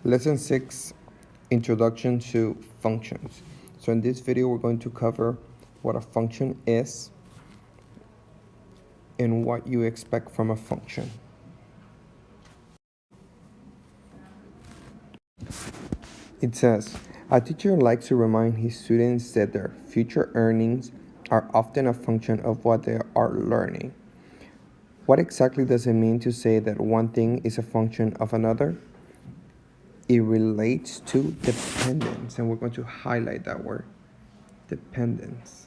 Lesson 6, Introduction to Functions. So in this video, we're going to cover what a function is and what you expect from a function. It says, a teacher likes to remind his students that their future earnings are often a function of what they are learning. What exactly does it mean to say that one thing is a function of another? It relates to dependence, and we're going to highlight that word, dependence.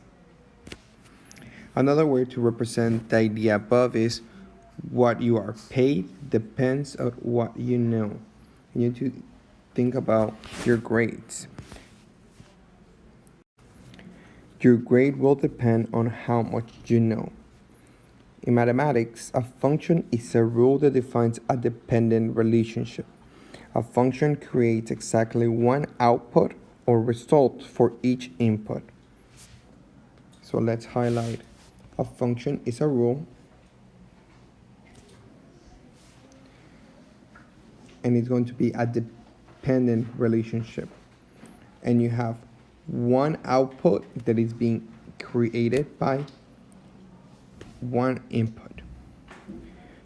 Another way to represent the idea above is what you are paid depends on what you know. You need to think about your grades. Your grade will depend on how much you know. In mathematics, a function is a rule that defines a dependent relationship. A function creates exactly one output or result for each input. So let's highlight. A function is a rule, and it's going to be a dependent relationship. And you have one output that is being created by one input.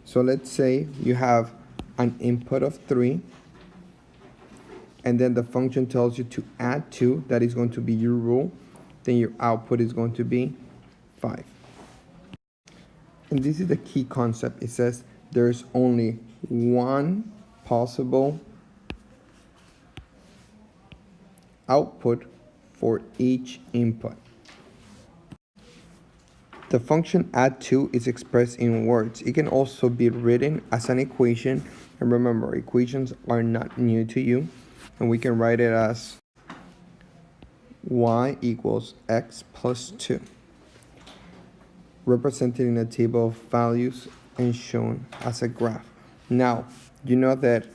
So let's say you have an input of 3, and then the function tells you to add 2, that is going to be your rule, then your output is going to be 5. And this is the key concept. It says there's only one possible output for each input. The function add2 is expressed in words. It can also be written as an equation. And remember, equations are not new to you. And we can write it as y equals x plus 2, represented in a table of values and shown as a graph. Now, you know that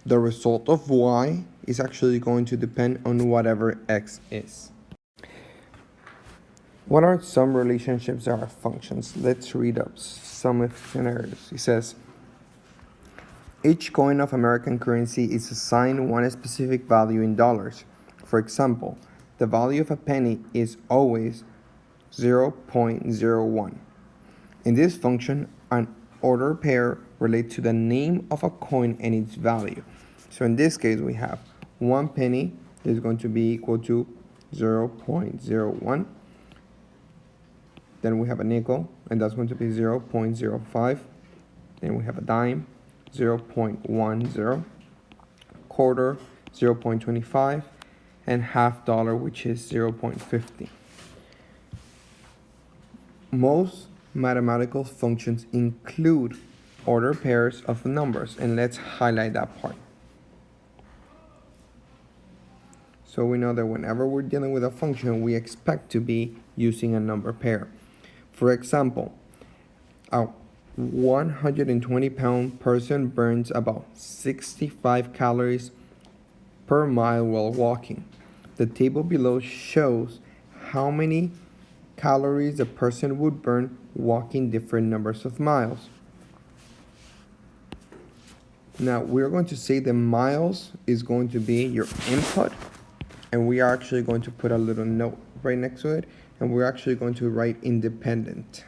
the result of y is actually going to depend on whatever x is. What are some relationships that are functions? Let's read up some scenarios. It says, each coin of American currency is assigned one specific value in dollars. For example, the value of a penny is always 0.01. In this function, an order pair relates to the name of a coin and its value. So in this case, we have 1 penny is going to be equal to 0.01. Then we have a nickel, and that's going to be 0.05. Then we have a dime, 0.10, quarter, 0.25, and $half, which is 0.50. Most mathematical functions include order pairs of numbers, and let's highlight that part. So we know that whenever we're dealing with a function, we expect to be using a number pair. For example, a 120-pound person burns about 65 calories per mile while walking. The table below shows how many calories a person would burn walking different numbers of miles. Now, we're going to say that miles is going to be your input, and we are actually going to put a little note right next to it, and we're actually going to write independent.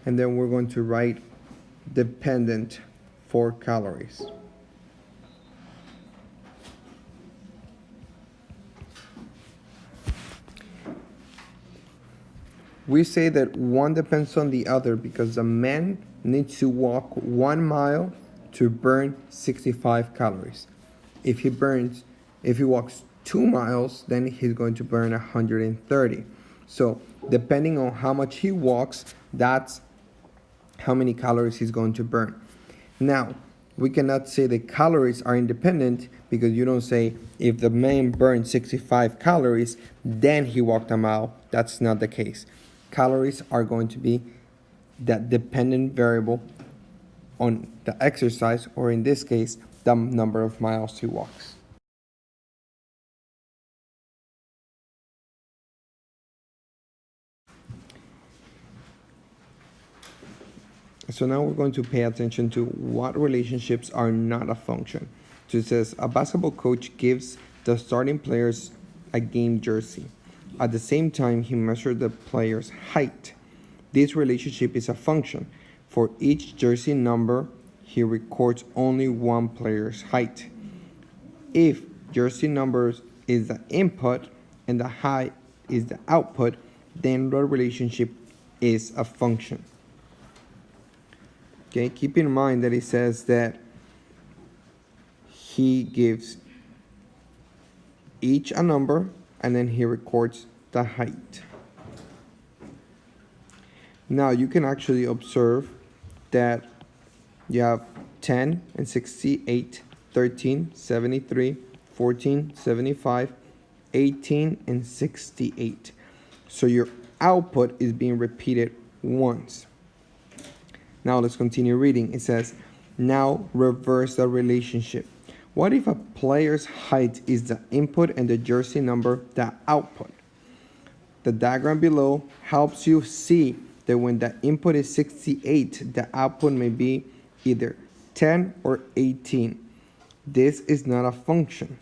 And then we're going to write dependent for calories. We say that one depends on the other because the man needs to walk 1 mile to burn 65 calories. If he walks 2 miles, then he's going to burn 130. So depending on how much he walks, that's how many calories he's going to burn. Now, we cannot say the calories are independent because you don't say if the man burned 65 calories, then he walked a mile. That's not the case. Calories are going to be that dependent variable on the exercise, or in this case, the number of miles he walks. So now we're going to pay attention to what relationships are not a function. So it says a basketball coach gives the starting players a game jersey. At the same time, he measured the player's height. This relationship is a function. For each jersey number, he records only one player's height. If jersey numbers is the input and the height is the output, then the relationship is a function. Okay, keep in mind that it says that he gives each a number and then he records the height. Now you can actually observe that you have 10 and 68, 13, 73, 14, 75, 18, and 68. So your output is being repeated once. Now let's continue reading. It says, now reverse the relationship. What if a player's height is the input and the jersey number the output? The diagram below helps you see that when the input is 68, the output may be either 10 or 18. This is not a function.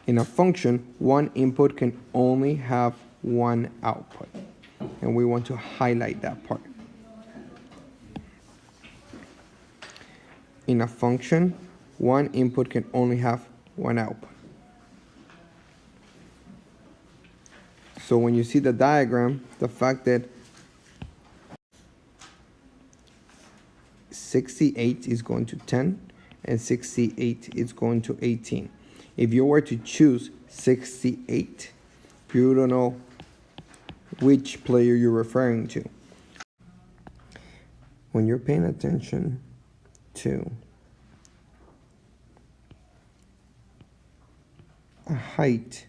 In a function, one input can only have one output. And we want to highlight that part. In a function, one input can only have one output. So when you see the diagram, the fact that 68 is going to 10 and 68 is going to 18. If you were to choose 68, you don't know which player you're referring to. When you're paying attention to a height,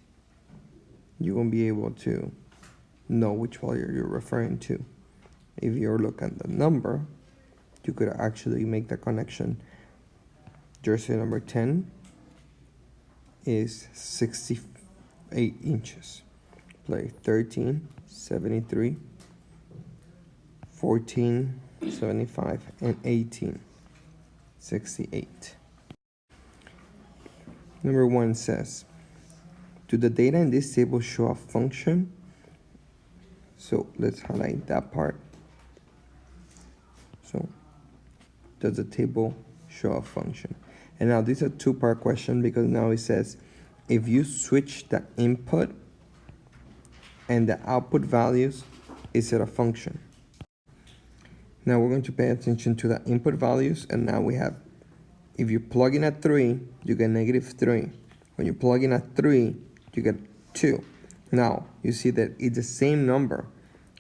you won't be able to know which player you're referring to. If you're looking at the number, you could actually make the connection. Jersey number 10 is 68 inches. Play 13, 73, 14, 75, and 18, 68. Number 1 says, do the data in this table show a function? So let's highlight that part. So does the table show a function? And now this is a two-part question because now it says if you switch the input and the output values, is it a function? Now we're going to pay attention to the input values, and now we have, if you plug in a 3, you get -3. When you plug in a 3, you get 2. Now you see that it's the same number.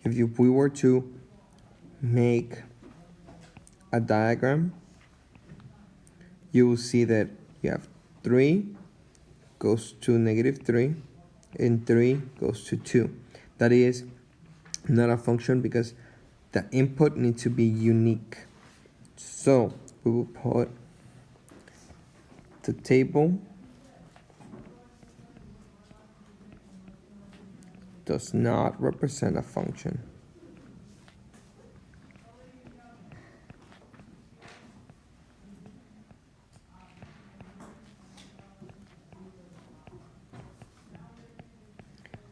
If we were to make a diagram, you will see that you have 3 goes to -3 and 3 goes to 2. That is not a function because the input needs to be unique. So we will put the table does not represent a function.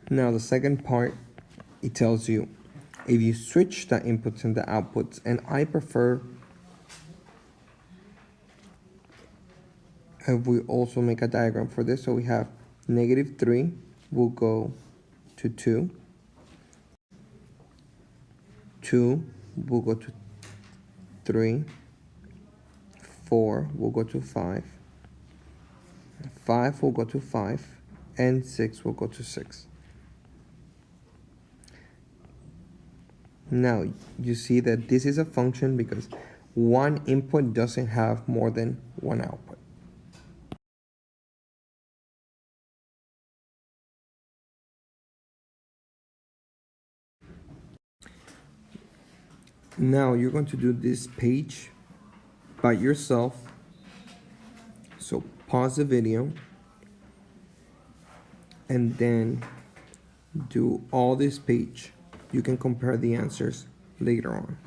Now the second part, it tells you if you switch the inputs and the outputs, and I prefer if we also make a diagram for this. So we have -3 will go to 2, 2 will go to 3, 4 will go to 5, 5 will go to 5, and 6 will go to 6. Now you see that this is a function because one input doesn't have more than one output. Now you're going to do this page by yourself. So pause the video and then do all this page. You can compare the answers later on.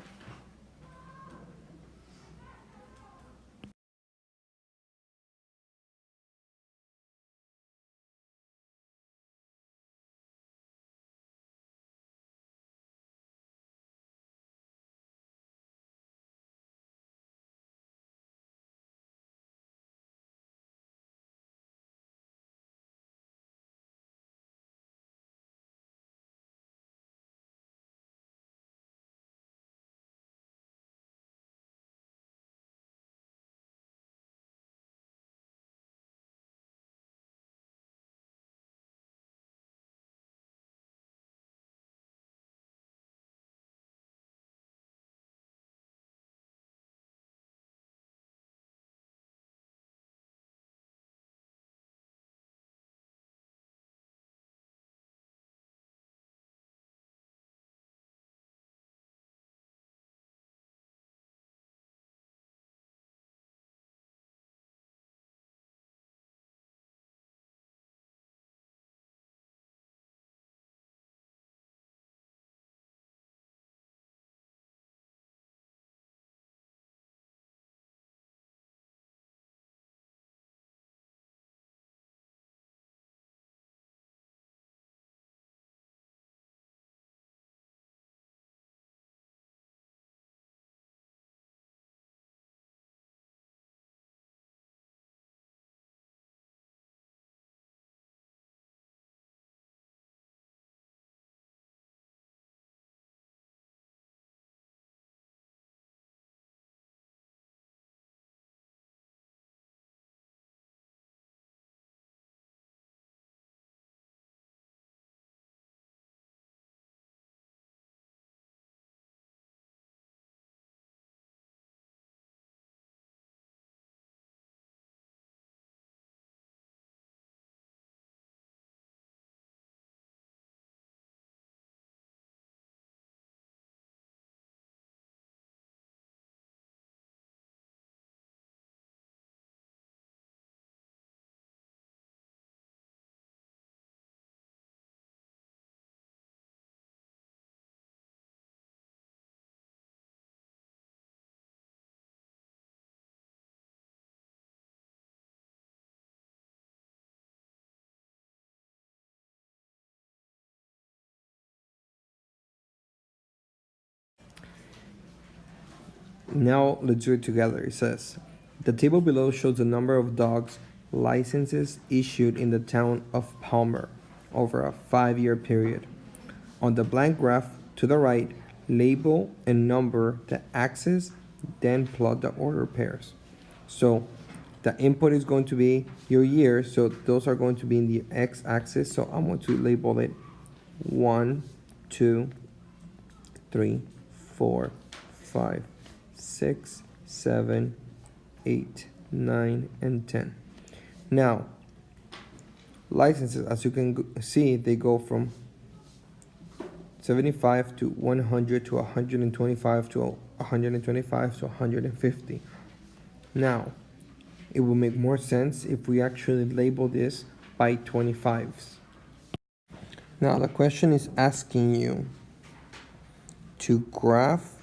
Now let's do it together. It says, the table below shows the number of dogs licenses issued in the town of Palmer over a 5-year period. On the blank graph to the right, label and number the axis, then plot the order pairs. So the input is going to be your year, so those are going to be in the x-axis. So I'm going to label it 1, 2, 3, 4, 5, 6, 7, 8, 9, and 10. Now, licenses, as you can see, they go from 75 to 100 to 125 to 125 to 150. Now, it will make more sense if we actually label this by 25s. Now, the question is asking you to graph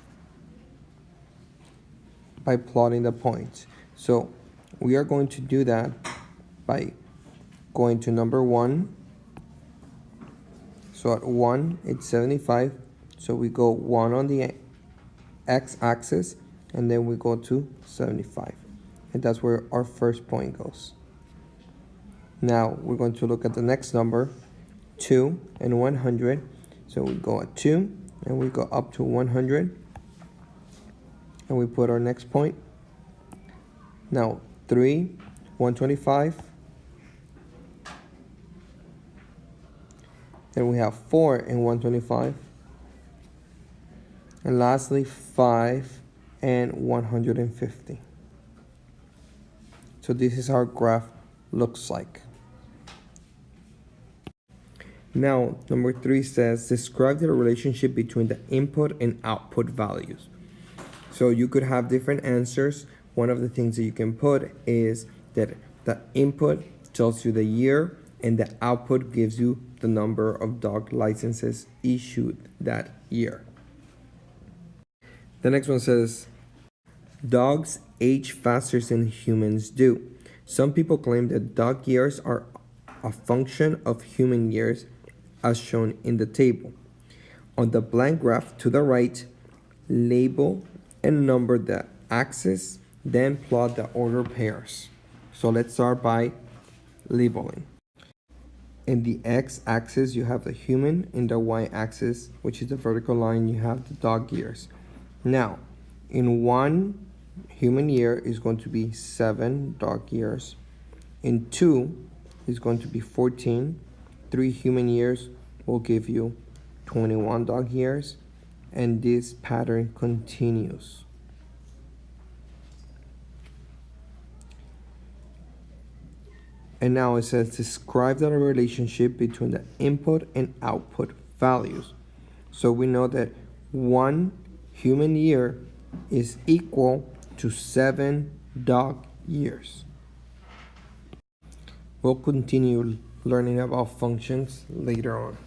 by plotting the points. So we are going to do that by going to number 1. So at 1, it's 75. So we go 1 on the x-axis, and then we go to 75. And that's where our first point goes. Now we're going to look at the next number, 2 and 100. So we go at 2, and we go up to 100. And we put our next point. Now 3, 125. Then we have 4 and 125. And lastly, 5 and 150. So this is how our graph looks like. Now, number 3 says, describe the relationship between the input and output values. So you could have different answers. One of the things that you can put is that the input tells you the year and the output gives you the number of dog licenses issued that year. The next one says, dogs age faster than humans do. Some people claim that dog years are a function of human years, as shown in the table. On the blank graph to the right, label and number the axis, then plot the order pairs. So let's start by labeling. In the x-axis, you have the human. In the y-axis, which is the vertical line, you have the dog years. Now, in 1 human year is going to be 7 dog years. In 2 is going to be 14. 3 human years will give you 21 dog years. And this pattern continues. And now it says, describe the relationship between the input and output values. So we know that 1 human year is equal to 7 dog years. We'll continue learning about functions later on.